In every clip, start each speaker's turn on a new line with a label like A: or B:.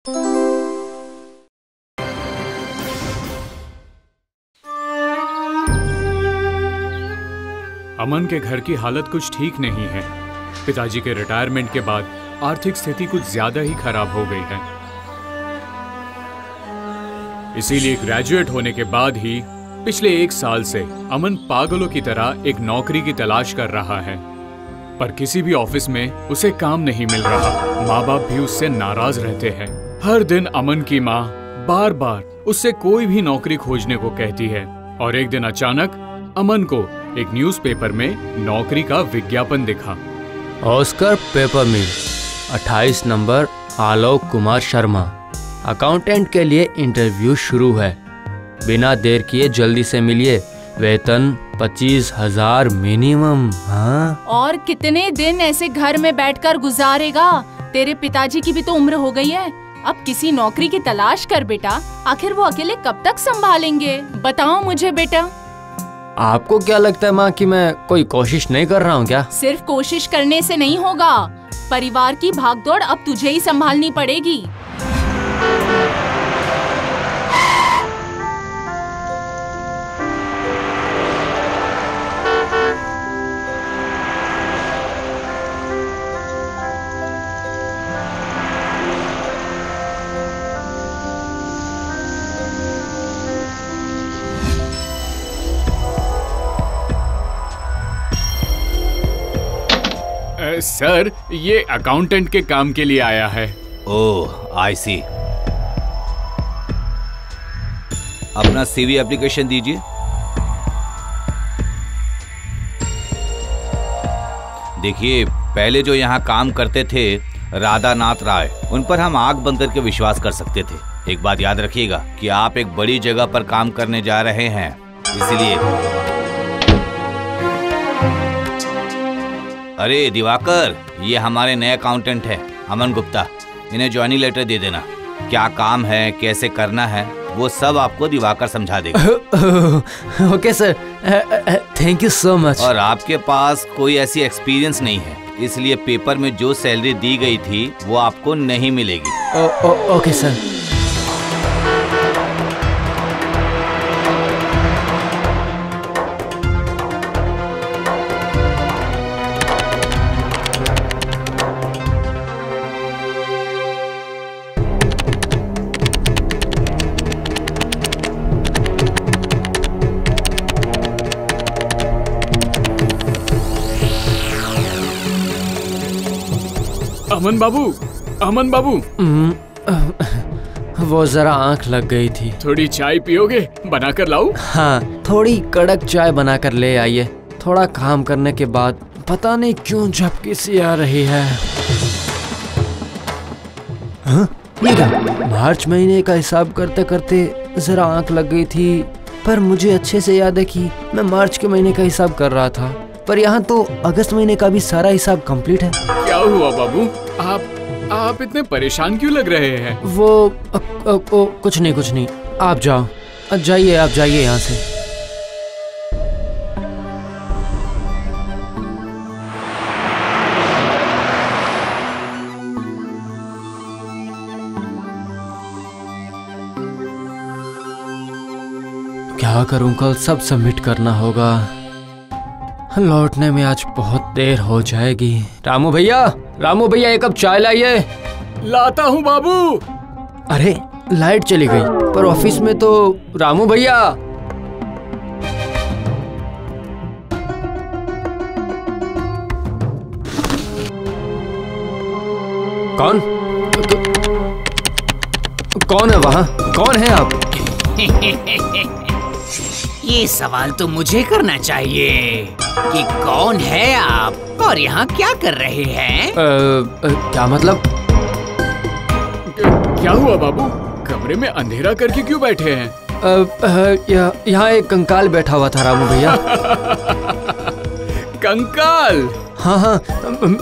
A: अमन के घर की हालत कुछ ठीक नहीं है। पिताजी के रिटायरमेंट के बाद आर्थिक स्थिति कुछ ज्यादा ही खराब हो गई है। इसीलिए ग्रेजुएट होने के बाद ही पिछले 1 साल से अमन पागलों की तरह एक नौकरी की तलाश कर रहा है, पर किसी भी ऑफिस में उसे काम नहीं मिल रहा। माँ बाप भी उससे नाराज रहते हैं। हर दिन अमन की माँ बार बार उससे कोई भी नौकरी खोजने को कहती है और एक दिन अचानक अमन को एक न्यूज़पेपर में नौकरी का विज्ञापन दिखा।
B: ऑस्कर पेपर मिल, 28 नंबर, आलोक कुमार शर्मा, अकाउंटेंट के लिए इंटरव्यू शुरू है। बिना देर किए जल्दी से मिलिए, वेतन 25,000 मिनिमम। हाँ,
C: और कितने दिन ऐसे घर में बैठकर गुजारेगा? तेरे पिताजी की भी तो उम्र हो गई है। अब किसी नौकरी की तलाश कर बेटा। आखिर वो अकेले कब तक संभालेंगे? बताओ मुझे बेटा।
B: आपको क्या लगता है माँ कि मैं कोई कोशिश नहीं कर रहा हूँ क्या?
C: सिर्फ कोशिश करने से नहीं होगा, परिवार की भागदौड़ अब तुझे ही संभालनी पड़ेगी।
A: सर, ये अकाउंटेंट के काम के लिए आया है।
D: ओह, आई सी। अपना सीवी एप्लीकेशन दीजिए। देखिए, पहले जो यहाँ काम करते थे राधा नाथ राय, उन पर हम आंख बंद करके विश्वास कर सकते थे। एक बात याद रखिएगा कि आप एक बड़ी जगह पर काम करने जा रहे हैं, इसलिए। अरे दिवाकर, ये हमारे नए अकाउंटेंट है अमन गुप्ता। इन्हें ज्वाइनिंग लेटर दे देना। क्या काम है, कैसे करना है, वो सब आपको दिवाकर समझा देगा।
B: Okay sir, thank you so much.
D: और आपके पास कोई ऐसी एक्सपीरियंस नहीं है, इसलिए पेपर में जो सैलरी दी गई थी वो आपको नहीं मिलेगी।
B: Okay sir.
A: अमन बाबू, अमन बाबू।
B: वो जरा आंख लग गई थी।
A: थोड़ी चाय पियोगे? बनाकर लाऊं?
B: हाँ, थोड़ी कड़क चाय बनाकर ले आइए। थोड़ा काम करने के बाद पता नहीं क्यों झपकी सी आ रही है। हाँ? ये क्या? मार्च महीने का हिसाब करते करते जरा आंख लग गई थी, पर मुझे अच्छे से याद है कि मैं मार्च के महीने का हिसाब कर रहा था, पर यहाँ तो अगस्त महीने का भी सारा हिसाब कंप्लीट है।
A: क्या हुआ बाबू? आप इतने परेशान क्यों लग रहे हैं?
B: वो कुछ नहीं। आप जाओ, जाइए, आप जाइए यहाँ से। क्या करूँ, कल सब सबमिट करना होगा। लौटने में आज बहुत देर हो जाएगी। रामू भैया, एक कप चाय लाइए।
A: लाता हूँ बाबू।
B: अरे, लाइट चली गई, पर ऑफिस में तो। रामू भैया। कौन है वहाँ? कौन है आप?
E: ये सवाल तो मुझे करना चाहिए कि कौन है आप और यहाँ क्या कर रहे हैं?
B: क्या मतलब?
A: क्या हुआ बाबू? कमरे में अंधेरा करके क्यों बैठे हैं?
B: यहाँ एक कंकाल बैठा हुआ था रामू भैया।
A: कंकाल?
B: हाँ,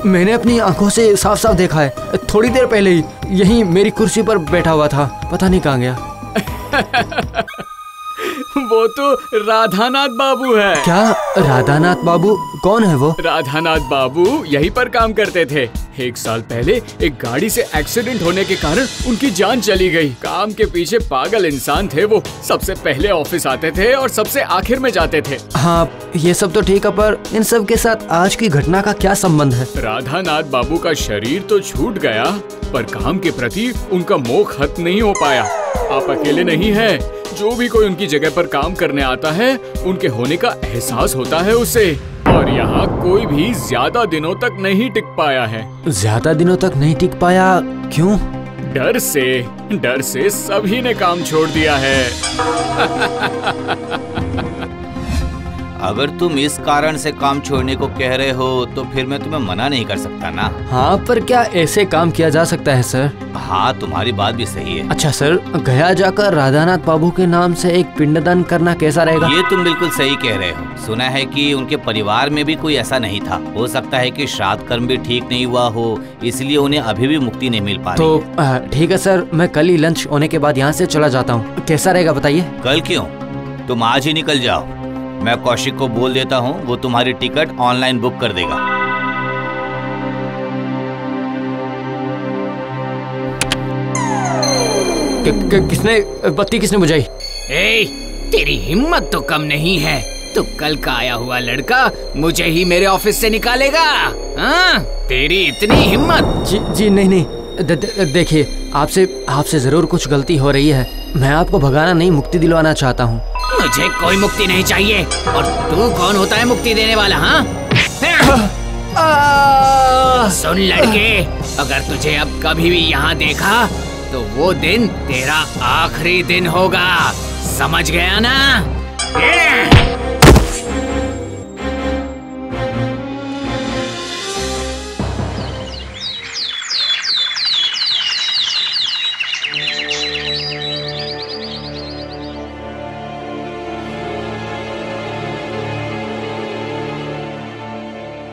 B: मैंने अपनी आंखों से साफ साफ देखा है। थोड़ी देर पहले ही यहीं मेरी कुर्सी पर बैठा हुआ था, पता नहीं कहाँ गया।
A: वो तो राधानाथ बाबू है।
B: क्या? राधानाथ बाबू कौन है वो?
A: राधानाथ बाबू यहीं पर काम करते थे। 1 साल पहले एक गाड़ी से एक्सीडेंट होने के कारण उनकी जान चली गई। काम के पीछे पागल इंसान थे वो। सबसे पहले ऑफिस आते थे और सबसे आखिर में जाते थे।
B: हाँ, ये सब तो ठीक है, पर इन सब के साथ आज की घटना का क्या संबंध है?
A: राधानाथ बाबू का शरीर तो छूट गया, पर काम के प्रति उनका मोह खत्म नहीं हो पाया। आप अकेले नहीं हैं। जो भी कोई उनकी जगह पर काम करने आता है, उनके होने का एहसास होता है उसे। और यहाँ कोई भी ज्यादा दिनों तक नहीं टिक पाया है।
B: ज्यादा दिनों तक नहीं टिक पाया? क्यों?
A: डर से सभी ने काम छोड़ दिया है।
D: अगर तुम इस कारण से काम छोड़ने को कह रहे हो तो फिर मैं तुम्हें मना नहीं कर सकता ना।
B: हाँ, पर क्या ऐसे काम किया जा सकता है सर?
D: हाँ, तुम्हारी बात भी सही है।
B: अच्छा सर, गया जाकर राधानाथ बाबू के नाम से एक पिंडदान करना कैसा रहेगा?
D: ये तुम बिल्कुल सही कह रहे हो। सुना है कि उनके परिवार में भी कोई ऐसा नहीं था। हो सकता है कि श्राद्ध कर्म भी ठीक नहीं हुआ हो, इसलिए उन्हें अभी भी मुक्ति नहीं मिल पा रही।
B: तो ठीक है सर, मैं कल ही लंच होने के बाद यहाँ से चला जाता हूँ। कैसा रहेगा बताइए?
D: कल क्यों? तुम आज ही निकल जाओ। मैं कौशिक को बोल देता हूँ, वो तुम्हारी टिकट ऑनलाइन बुक कर देगा।
B: किसने बत्ती किसने बुझाई?
E: ए, तेरी हिम्मत तो कम नहीं है। तो कल का आया हुआ लड़का मुझे ही मेरे ऑफिस से निकालेगा? हाँ, तेरी इतनी हिम्मत?
B: जी नहीं, देखिए, आपसे जरूर कुछ गलती हो रही है। मैं आपको भगाना नहीं, मुक्ति दिलवाना चाहता हूँ।
E: मुझे कोई मुक्ति नहीं चाहिए। और तू कौन होता है मुक्ति देने वाला? हाँ, सुन लड़के, अगर तुझे अब कभी भी यहाँ देखा तो वो दिन तेरा आखिरी दिन होगा। समझ गया ना?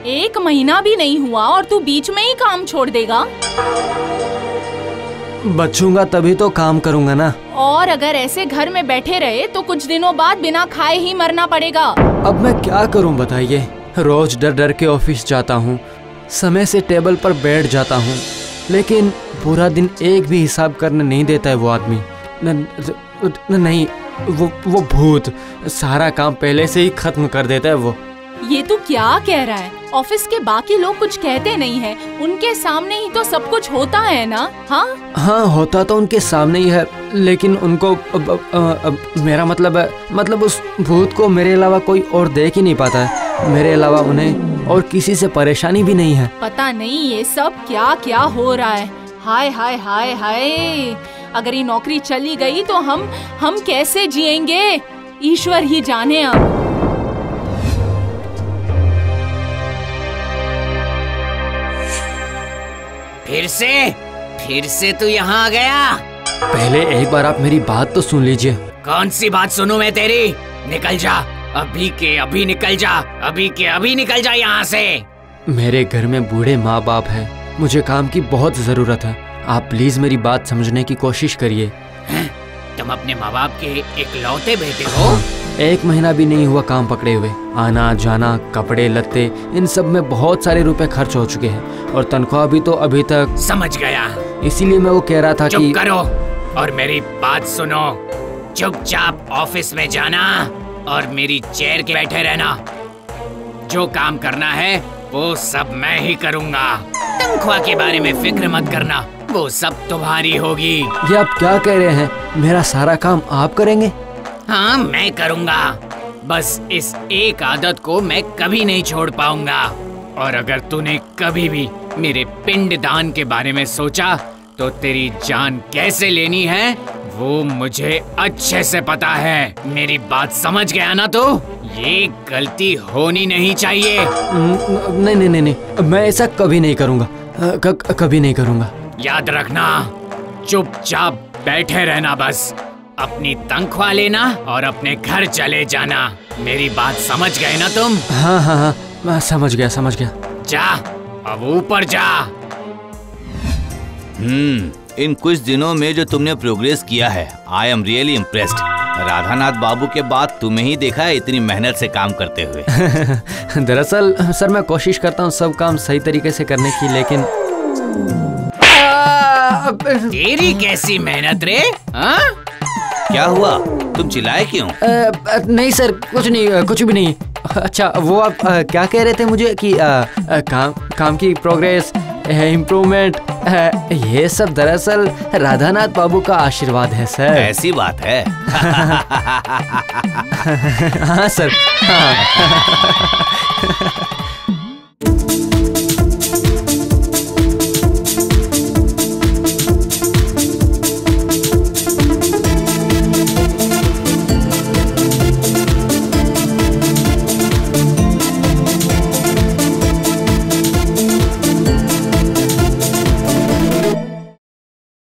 C: एक महीना भी नहीं हुआ और तू बीच में ही काम छोड़ देगा?
B: बचूंगा तभी तो काम करूंगा ना।
C: और अगर ऐसे घर में बैठे रहे तो कुछ दिनों बाद बिना खाए ही मरना पड़ेगा।
B: अब मैं क्या करूं बताइए? रोज डर डर के ऑफिस जाता हूं, समय से टेबल पर बैठ जाता हूं, लेकिन पूरा दिन एक भी हिसाब करने नहीं देता है वो आदमी। नहीं, वो भूत सारा काम पहले से ही खत्म कर देता है वो।
C: ये तू क्या कह रहा है? ऑफिस के बाकी लोग कुछ कहते नहीं हैं, उनके सामने ही तो सब कुछ होता है ना? हाँ,
B: होता तो उनके सामने ही है, लेकिन उनको मेरा मतलब उस भूत को मेरे अलावा कोई और देख ही नहीं पाता है। मेरे अलावा उन्हें और किसी से परेशानी भी नहीं है।
C: पता नहीं ये सब क्या क्या हो रहा है। हाय हाय हाय हाय, अगर ये नौकरी चली गई तो हम कैसे जिएंगे? ईश्वर ही जाने। अब
E: फिर से तू यहाँ आ गया?
B: पहले एक बार आप मेरी बात तो सुन लीजिए।
E: कौन सी बात सुनूं मैं तेरी? निकल जा, अभी के अभी निकल जा, अभी के अभी निकल जा यहाँ से।
B: मेरे घर में बूढ़े माँ बाप हैं, मुझे काम की बहुत जरूरत है। आप प्लीज मेरी बात समझने की कोशिश करिए।
E: तुम अपने माँ बाप के इकलौते बेटे हो?
B: 1 महीना भी नहीं हुआ काम पकड़े हुए। आना जाना, कपड़े लत्ते, इन सब में बहुत सारे रुपए खर्च हो चुके हैं और तनख्वाह भी तो अभी तक।
E: समझ गया।
B: इसीलिए मैं वो कह रहा था कि
E: चुप करो और मेरी बात सुनो। चुपचाप ऑफिस में जाना और मेरी चेयर के बैठे रहना। जो काम करना है वो सब मैं ही करूँगा। तनख्वाह के बारे में फिक्र मत करना, वो सब तुम्हारी होगी।
B: ये आप क्या कह रहे हैं? मेरा सारा काम आप करेंगे?
E: हाँ, मैं करूँगा। बस इस एक आदत को मैं कभी नहीं छोड़ पाऊंगा। और अगर तूने कभी भी मेरे पिंड दान के बारे में सोचा तो तेरी जान कैसे लेनी है वो मुझे अच्छे से पता है। मेरी बात समझ गया ना? तो ये गलती होनी नहीं चाहिए।
B: नहीं, मैं ऐसा कभी नहीं करूँगा, कभी नहीं करूँगा।
E: याद रखना, चुपचाप बैठे रहना, बस अपनी तनख्वाह लेना और अपने घर चले जाना। मेरी बात समझ गए ना तुम?
B: हाँ, मैं समझ गया।
E: जा, अब ऊपर जा।
D: इन कुछ दिनों में जो तुमने प्रोग्रेस किया है, I am really impressed. Radhanath बाबू के बाद तुम्हें ही देखा है इतनी मेहनत से काम करते हुए।
B: दरअसल सर मैं कोशिश करता हूँ सब काम सही तरीके से करने की, लेकिन
E: तेरी कैसी मेहनत रे? हाँ?
D: क्या हुआ, तुम चिल्लाए क्यों?
B: नहीं सर, कुछ नहीं, कुछ भी नहीं। अच्छा वो आप क्या कह रहे थे मुझे कि काम की प्रोग्रेस, इम्प्रूवमेंट, ये सब दरअसल राधानाथ बाबू का आशीर्वाद है सर।
D: ऐसी बात है।
B: हाँ सर, हाँ।